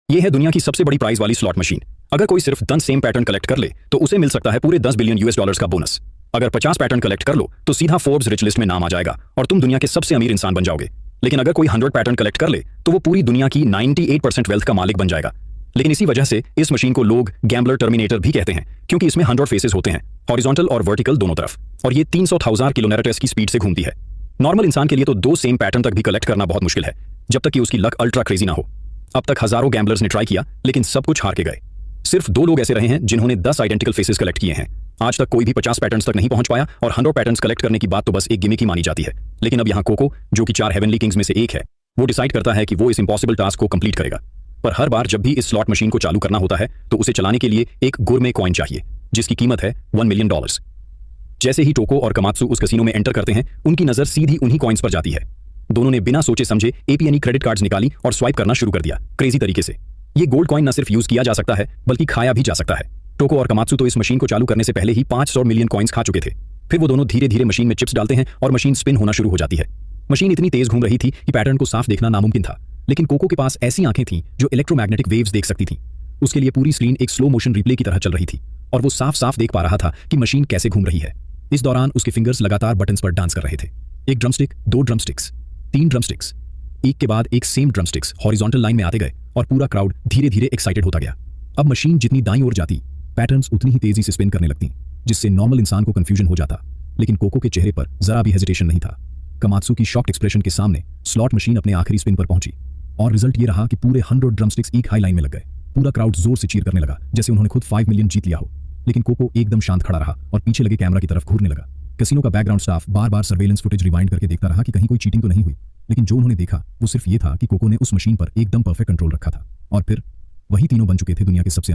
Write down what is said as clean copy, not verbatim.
ये है दुनिया की सबसे बड़ी प्राइस वाली स्लॉट मशीन। अगर कोई सिर्फ 10 सेम पैटर्न कलेक्ट कर ले तो उसे मिल सकता है पूरे 10 बिलियन यूएस डॉलर्स का बोनस। अगर 50 पैटर्न कलेक्ट कर लो तो सीधा फोर्ब्स रिच लिस्ट में नाम आ जाएगा और तुम दुनिया के सबसे अमीर इंसान बन जाओगे। लेकिन अगर कोई 100 पैटर्न कलेक्ट कर ले तो वो पूरी दुनिया की 98% वेल्थ का मालिक बन जाएगा। लेकिन इसी वजह से इस मशीन को लोग गैम्बलर टर्मिनेटर भी कहते हैं, क्योंकि इसमें 100 फेसेस होते हैं, हॉरिजॉन्टल और वर्टिकल दोनों तरफ, और ये 300,000 किलोमीटर की स्पीड से घूमती है। नॉर्मल इंसान के लिए तो 2 सेम पैटर्न तक भी कलेक्ट करना बहुत मुश्किल है, जब तक कि उसकी लक अल्ट्रा क्रेजी ना हो। अब तक हजारों गैम्बलर्स ने ट्राई किया, लेकिन सब कुछ हार के गए। सिर्फ 2 लोग ऐसे रहे हैं जिन्होंने 10 आइडेंटिकल फेसेस कलेक्ट किए हैं। आज तक कोई भी 50 पैटर्न्स तक नहीं पहुंच पाया, और 100 पैटर्न्स कलेक्ट करने की बात तो बस एक गिमिक ही मानी जाती है। लेकिन अब यहाँ कोको, जो कि 4 हेवनली किंग्स में से एक है, वो डिसाइड करता है कि वो इस इम्पॉसिबल टास्क को कंप्लीट करेगा। पर हर बार जब भी इस स्लॉट मशीन को चालू करना होता है तो उसे चलाने के लिए एक गुरमे कॉइन चाहिए, जिसकी कीमत है $1 मिलियन। जैसे ही टोको और कमात्सु उस कैसीनो में एंटर करते हैं, उनकी नजर सीधी उन्हीं कॉइन्स पर जाती है। दोनों ने बिना सोचे समझे एपीएनई क्रेडिट कार्ड्स निकाली और स्वाइप करना शुरू कर दिया, क्रेजी तरीके से। ये गोल्ड कॉइन न सिर्फ यूज किया जा सकता है बल्कि खाया भी जा सकता है। टोको और कमात्सु तो इस मशीन को चालू करने से पहले ही 500 मिलियन कॉइन्स खा चुके थे। फिर वो दोनों धीरे धीरे मशीन में चिप्स डालते हैं और मशीन स्पिन होना शुरू हो जाती है। मशीन इतनी तेज घूम रही थी कि पैटर्न को साफ देखना नामुमकिन था, लेकिन कोको के पास ऐसी आंखें थीं जो इलेक्ट्रोमैग्नेटिक वेव्स देख सकती थीं। उसके लिए पूरी स्क्रीन एक स्लो मोशन रिप्ले की तरह चल रही थी और वो साफ साफ देख पा रहा था कि मशीन कैसे घूम रही है। इस दौरान उसके फिंगर्स लगातार बटन्स पर डांस कर रहे थे। एक ड्रमस्टिक, 2 ड्रमस्टिक्स, 3 ड्रमस्टिक्स, एक के बाद एक सेम ड्रमस्टिक्स हॉरिजॉन्टल लाइन में आते गए और पूरा क्राउड धीरे धीरे एक्साइटेड होता गया। अब मशीन जितनी दाईं ओर जाती, पैटर्न्स उतनी ही तेजी से स्पिन करने लगती, जिससे नॉर्मल इंसान को कंफ्यूजन हो जाता। लेकिन कोको के चेहरे पर जरा भी हेजिटेशन नहीं था। कमात्सु की शॉक्ड एक्सप्रेशन के सामने स्लॉट मशीन अपने आखिरी स्पिन पर पहुंची और रिजल्ट ये रहा कि पूरे 100 ड्रमस्टिक्स एक हाई लाइन में लग गए। पूरा क्राउड जोर से चीर करने लगा, जैसे उन्होंने खुद 5 मिलियन जीत लिया हो। लेकिन कोको एकदम शांत खड़ा रहा और पीछे लगे कैमरा की तरफ घूरने लगा। कैसीनो का बैकग्राउंड स्टाफ बार बार सर्वेलेंस फुटेज रिवाइंड करके देखता रहा कि कहीं कोई चीटिंग तो नहीं हुई। लेकिन जो उन्होंने देखा वो सिर्फ ये था कि कोको ने उस मशीन पर एकदम परफेक्ट कंट्रोल रखा था। और फिर वही तीनों बन चुके थे दुनिया के सबसे